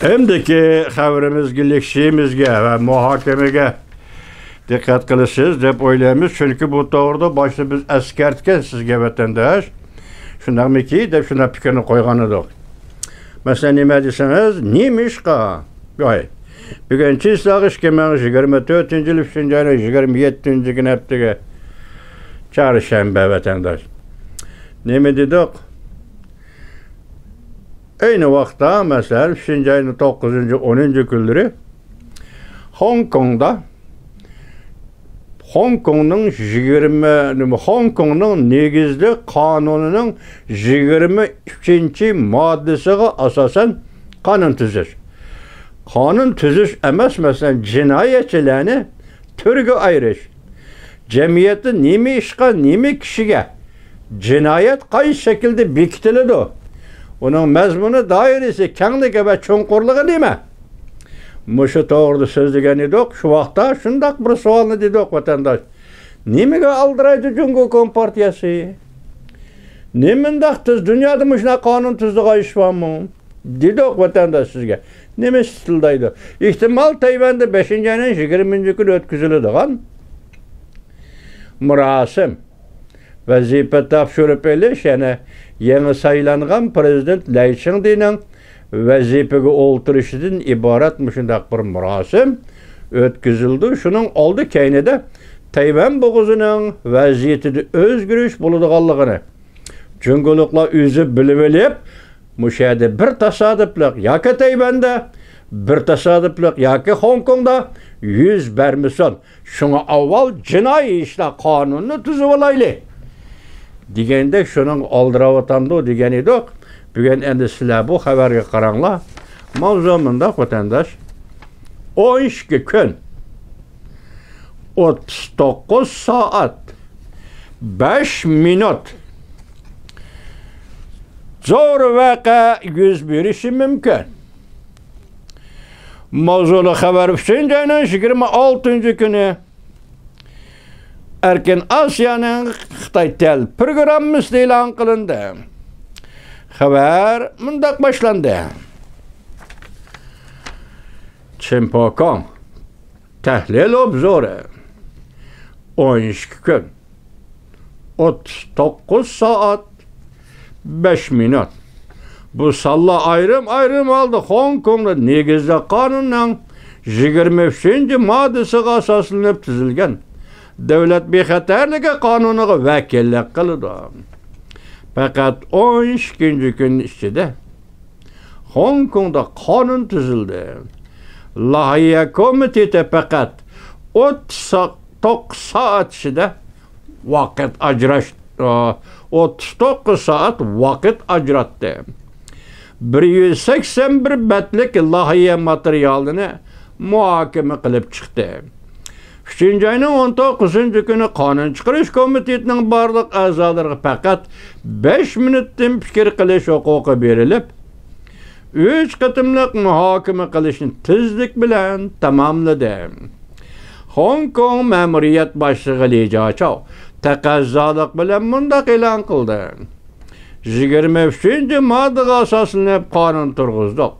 Endiki xabarimizga va muhokamaga diqqat qilasiz deb o'ylaymiz, chunki bu to'g'rida boshda biz eskartgan sizga vatandosh. Shundaqmiki deb shuna fikrni qo'ygan edik. Masalan, nima desangiz, nimishqa? Yo'q. Bugunchi islag'ish 2024-yil 27-kun haftaga çarşamba vatandosh. Nima dedik? Aynı vaqtda mesela 3. ayın 9. 10. günleri Hong Kong'ның negizli kanununun 23. maddesiga asasen kanun tüzüş. Kanun tüzüş emas mesela cinayetçilerini türge ayırış. Cemiyeti nimi işqa, nimi kişiye cinayet qaysi şekilde bekitiladi? Onun mezmunu dairesi, kengligi ve çonqurluğu nima? Muşu to'g'rida so'z degan edik. Shu vaqtda shundaq bir savolni dedik vatandosh. Nimaga aldiraydi Jungo Kompartiyasi? Nimandaq tuz dunyoda mushuna qonun tuzdiga ish bormi? Dedik vatandosh sizga. Nima istildaydi? Ehtimol Tayvanda 5. ayning 20. kuni o'tkaziladigan murosim vazifa topshirib elish, ya'ni yangi saylangan prezident Lai Ching-te'ning vazifaga o'ltirishidan iborat shundaq bir murosim o'tkazildi. Shuning oldi keynida Tayvan bo'g'ozining vaziyatida o'zgarish bo'ladiganligini jungoliklar o'zi bilib olib, mushada bir tasodiflik yoki Tayvanda, bir tasodiflik yoki Hong Kongda yuz bermasin. Shunga avval jinoiy ishlar qonunini tuzib olaylik deganda shuning oldiravatamdi degan edik. Bugün endi sizlar bu xabarga qaranglar. Mavzu munda vatandosh. 12 kun 39 saat 5 minut zo'r voqea yuz berishi mumkin. Mavzuli xabar 3. ayning 26. kuni Erkin Asya'nın Xitoy tel programmasi e'lon qilindi. Xabar mundaq başlandı. Çimpokom tahlil obzoru 12 gün 39 saat 5 minut. Bu salla ayrım aldı. Hong Kong'da negizli kanunun 23. maddesiga asoslanib tuzilgan davlat bexatarligi qonuniga vakillik qildi. Fakat 12. gün içinde Hong Kong'da kanun tuzildi. Lahiye komiteti fakat 39 saat içinde vakit ajrattı. 39 saat vakit ajrattı. 181 betlik lahiye materyalini muhakeme qilib chiqdi. 3. ayının 19. günü kanun çıkarış komitetinin barlıq a'zolariga faqat 5 minutdan fikir qilish huquqi berilib, 3 qatimliq muhokama qilishni tezlik bilan tamomladi. Hong Kong ma'muriyat boshlig'i Li Jiaqi taqozolik bilan mundaq e'lon qildi. 23. moddaga asoslanib qonun turg'izdik.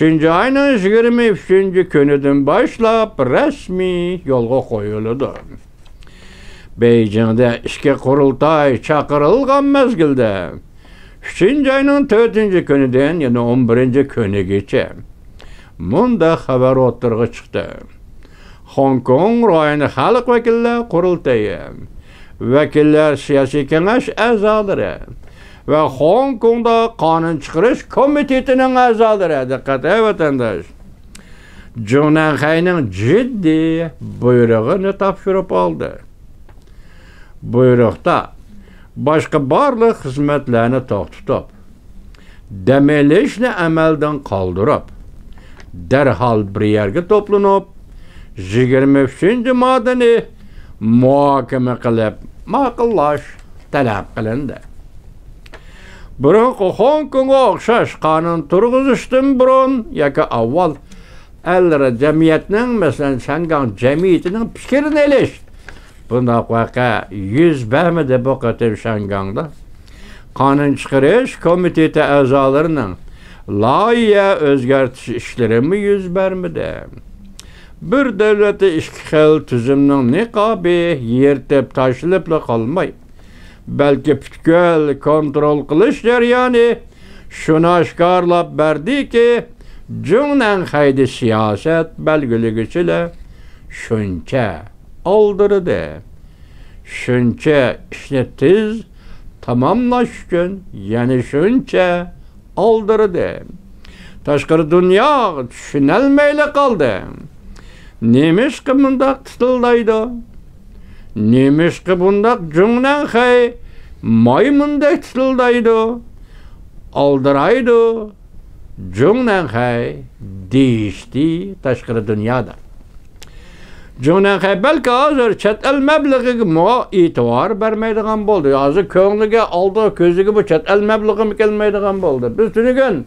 3. ayının 23. günüden başlap resmi yolga qo'yildi. Beijing'de ishga qurultay chaqirilgan mezgilde 3. ayının 4. günüden yani 11. kunigacha munda xabar o'tirg'i chiqdi. Hong Kong rayoni xalq vakillar qurultayi, vakillar siyosiy kengash a'zolari ve Hong Kong'da kanun çıkarış komitetinin a'zolari diqqat vatandosh. Junanxayning ciddi buyrug'ini topshirib oldi. Buyruqda boshqa barliq xizmatlarni to'xtatib, dam olishni amaldan qoldirib, darhol bir yerga to'planib 23. moddani muhokama qilib, ma'qullash talab qilindi. Burun Hong Kong'a o'xshash qonun turg'izishdan burun yoki avval elleri cemiyetinin mesela Shangang cemiyetinin fikrini elish. Bundaq vaqa yuz bermedi bu qatim Shangangda. Qonun chiqarish komiteti a'zolarining loyiha o'zgartirish ishlarimi yuz bermidi. Bir davlatda ikki xil tuzumning niqobi yertib tashilib qolmay, balki butkul kontrol qilish jarayoni shuni oshkorlab berdiki, Cumhuriyet haydi siyaset belgileyiciler şunca aldırdı. Şunca işte tez tamamlaşkın, yani şunca aldırdı. Taşkır dünya düşünelmeyle kaldı. Neymiş ki bundak tutuldaydı? Neymiş ki bundak Cumhuriyet hay maymundak tutuldaydı? Aldıraydı. Cumhuriyet hay değişti taşkır dünyada. Cumhuriyet hay belki hazır chet el meblağı muha itibar vermeydiğen oldu. Hazır köğünlüge aldığı közüge bu chet el meblağı mı gelmeydiğen oldu. Biz tünügen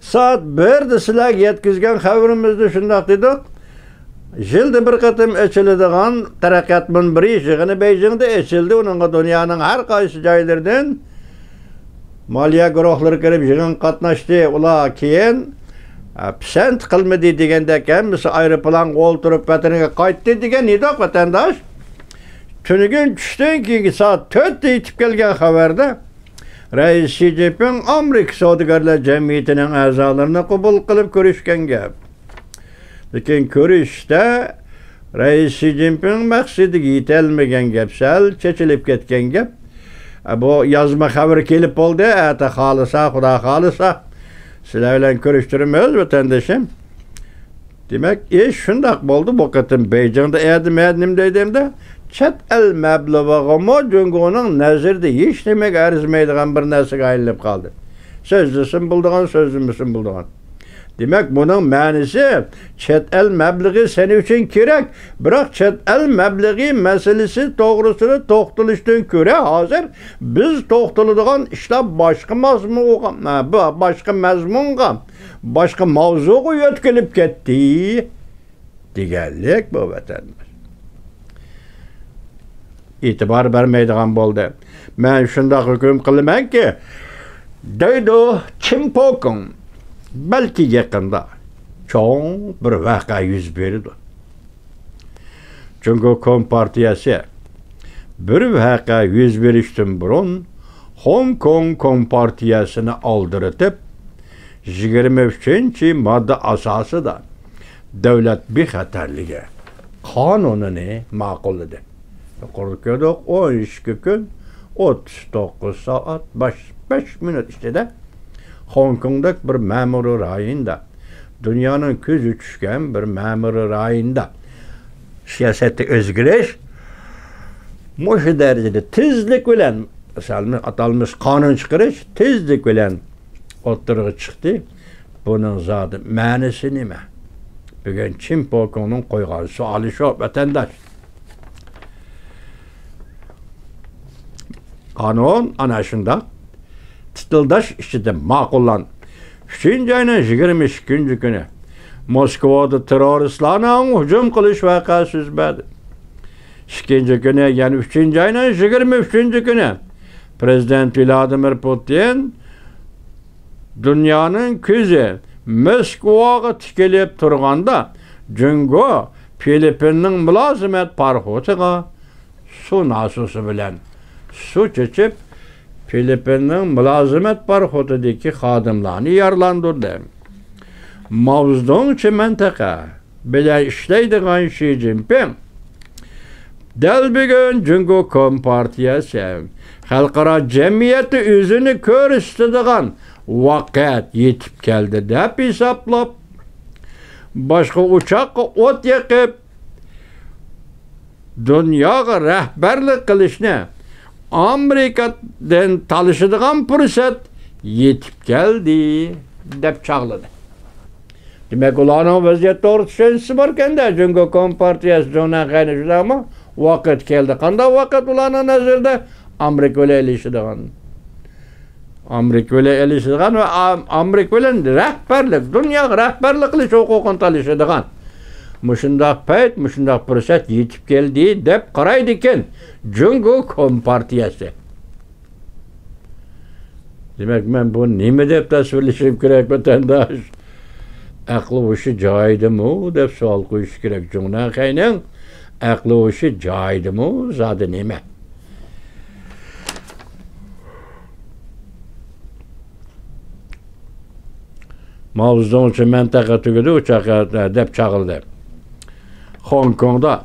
saat 1'de silah yetkizgen haberimizde şundak dedik. Jilde bir katım eçildiğen tarakkatın biri işini Beijing'de eçildi. Onun dünyanın her kaysı caylardan maliye guruhları kirib yig'in qatnashdi. Ular keyin pisand qilmadi degandakan, misol aeroplan o'ltirib vataniga qaytdi degan edi vatandosh. Tunigun tushdan keyingi soat 4 da yetib kelgan xabarda Rais Xi Jinping Amerika Savdogarlar jamiyatining a'zolarini qabul qilib ko'rishgan gap. Lekin ko'rishda Rais Xi Jinping maqsadiga yetolmagan gap, sal chechilib ketgan gap. Bu yazma xabar kelip oldu. Ata xalisa, Xudo xalisa sizlar bilan ko'rishtiramiz vatandoshim. Demak, shundoq bo'ldi. Bu qatim Beijingda edim deydimda chet el mablag'imi Jungoning nazarida hech nimaga arzmaydigan bir narsaga aylanib qoldi. So'zlisin bo'ldigan, so'zlimisin bo'ldigan. Demak, buning ma'nosi chet el mablag'i sening uchun kerak, biroq chet el mablag'i masalasi to'g'risini to'xtalishdan ko'ra hozir biz to'xtaladigan ishlar boshqa mazmunga, boshqa mavzuga yo'tkilib ketdi deganlik bu vatandosh. E'tibor bermaydigan bo'ldi. Men shunday hukm qilamanki, deydi Kim Pokun belki yakında çoğun bir vaka yüz berdi. Çünkü Kompartiyasi bir vaka yüz berişten burun Hong Kong Kompartiyasini aldırıtıp 23. madde asası da devlet bexatarligi qonunini ma'qulladi. Qo'rqdik 12 kun 39 saat 5 minut ichida Hong Kong'da bir memuru rayında, dünyanın közü düşken bir memuru rayında siyasette özgürleş, şu derecede tezlik bilen, atalmış kanun çıkarış, tezlik bilen oturuğa çıktı. Bunun zaten manisi nime? Bugün Çin Pokunun koygan suali şu vatandaş. Kanun ana şunda titıldaş işide ma'qullan. 3. ayının 22. günü Moskova'da teröristlarning hücum qilish vaqasi so'z berdi. 2. günü yani 3. ayının 23. günü Prezident Vladimir Putin dünyanın ko'zi Moskvaga tikilib turganda Jungo Filipinning mulozimat parxotiga su nasusi bilan su chechib Filipinning mulozimat parxotidagi xodimlarni yarlandırdı. Mavzudagi mintaqa bilan ishlaydigan Xi Jinping dal bugun Jungo Kompartiyasi xalqaro jamiyati o'zini ko'rsatadigan vaqt yetib keldi deb hisoblab boshqa uchoqqa o't yoqib dunyoga rahbarlik qilishni Amerika'dan talışıdığan fırsat yetip geldi dep çağladı. Demek ulanın vaziyet doğru düşüncesi varken de Jungo Kompartiyası Cumhuriyet kaynışıdı ama vakit geldi. Kanda vakit ulanın nazarda Amerika öyle elişidiğen. Amerika öyle elişidiğen ve Amerika öyle rehberlik, dünya rehberlik kılıç hukukun talışıdığan. Muşundaq payt, muşundaq fırsat yetip geldi dep qaraydiken Jungo Kompartiyasi. Demek men bu nima deb tasvirlashim kerak vatandosh? Aqli o'shi joyidami deb savol qo'yish kerak. Jo'naqayning aqli o'shi joyidami, zodi nima? Mavzudan uchun mintaqa tugadi, uchaqa deb chaqildi. Hong Kongda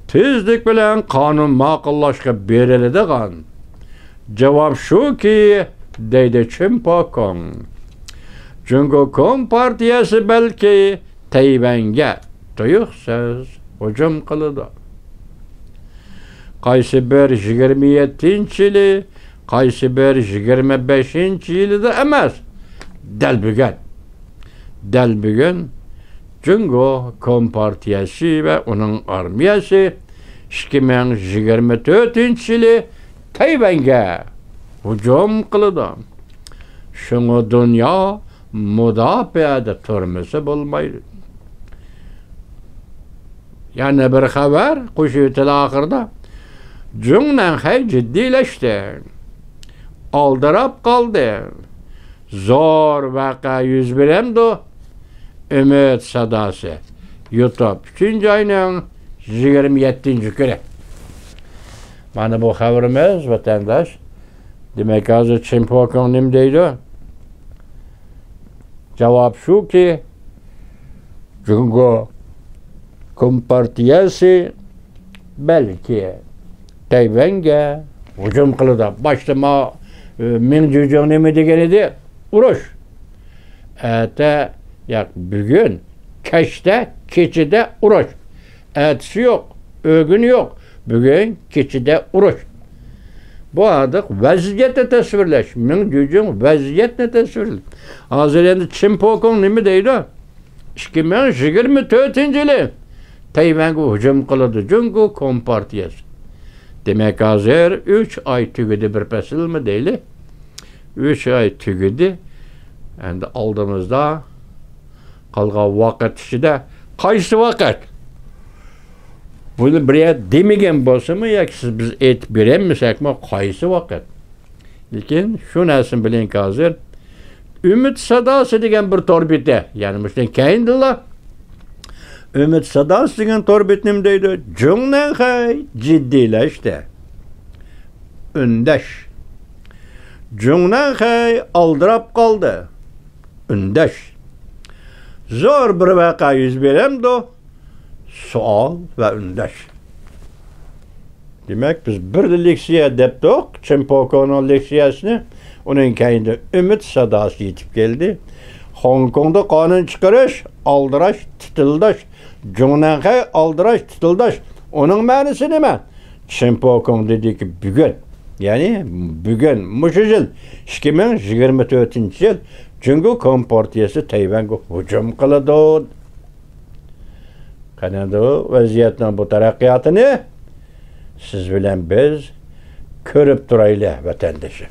tezlik bilan qonun ma'qullashga beriladigan javob shuki, deydi Chimpokong. Jungo Kompartiyasi balki Tayvanga tuyuqsiz hujum qiladi. Qaysi bir 27-yili, qaysi bir 25-yilida emas. Dal bugun Jungo Kompartiyasi va uning armiyasi 2024-yili Tayvanga hujum qiladi. Şunu dünya müdafiada turması bulmaydı. Yani bir haber kuşuyutul ahırda Cüngnen ciddileşti. Aldırıp kaldı. Zor vaka yüz biremdi. Ümit sadası. YouTube 3. ayının 27. günü. Bana bu haberimiz vatandaş. Demek hazır Chimpokong nim deydi. Cevap şu ki Jungo Kompartiyasi belki Tayvanga hücum kılıdı. Başta min cücüğün nimi degenidi? Uruş. Ete yak bugün keşte keçide uruş. Etsi yok. Ögün yok. Bugün keçide uruş. Bu adı vaziyette tasvirleş. Min cücüğün vaziyetine tasvirleş. Hazır endi Chimpokong nimi deydi? 2024-yili Tayvanga hücum kılıdı. Jungo Kompartiyasi. Demek hazır 3 ay tügüdü bir pesil mi deyli? 3 ay tügüdü. Endi aldığımızda kalgan vakit içinde qaysi vakit? Bunu buraya demigen bolsa mı ya ki siz biz et beremmisek mi qaysi vakit? Lekin şu narsa bilen hazır Ümit Sadası degan bir torbite, yani müşten kayindilla Ümit Sadası degan torbit nim deydi? Jungnanhay ciddileşti. Ündeş. Jungnanhay aldırap kaldı. Ündeş. Zor bir vaka yüz beremdi. Sual ve ündeş. Demek biz bir leksiya deptik. Chimpokong'un leksiyasını. Onun kayında Ümit Sadası yetip geldi. Hong Kong'da kanun çıkarış, aldıraş, titıldaş. Jungnanhay aldıraş, titıldaş. Onun manisi nima? Chimpokong dedi ki bugün, yani bugün, muşu yıl, 2024-yil, Jungo Kompartiyasi Tayvanga hücum kılıdı. Kanada vaziyetinin bu taraqqiyatını siz bilen biz körüp duraylı vatandaşı.